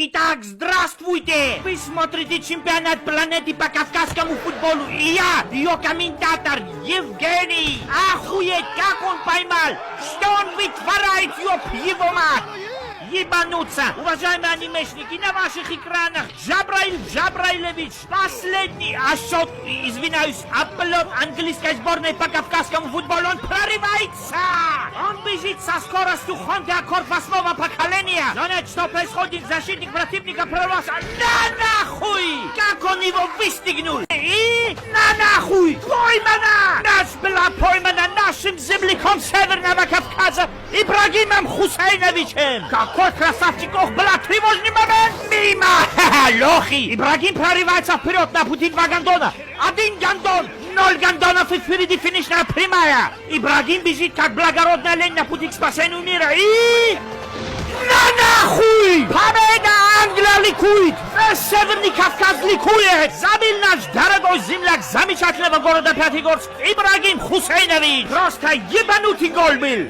Итак, здравствуйте! Вы смотрите чемпионат планеты по кавказскому футболу. И я, ее комментатор Евгений. Охуеть, как он поймал! Что он вытворяет, ёб его мать! Ебануться! Уважаемые анимешники, на ваших экранах Джабраил Джабраилович, последний счет, извиняюсь, облет английской сборной по кавказскому футболу, он прорывается! Он бежит со скоростью Honda Accord 8-го поколения! Но нет, что происходит? Защитник противника прорвался. На нахуй! Как он его выстегнул! И на нахуй! Поймана! Наш была поймана нашим земляком Северного Кавказа Ибрагимом Хусейновичем! Какой красавчик! Ох, была тревожный момент! Мимо! Ха-ха, лохи! Ибрагим прорывается вперед на пути 2 гондона! 1 гондон! 0 гондонов и впереди финишная прямая! Ибрагим бежит как благородный олень на пути к спасению мира и... На нахуй! Победа! Англия ликует! Весь Северный Кавказ ликует! Забил наш дорогой земляк замечательного города Пятигорск Ибрагим Хусейнович! Просто ебанутый гол был!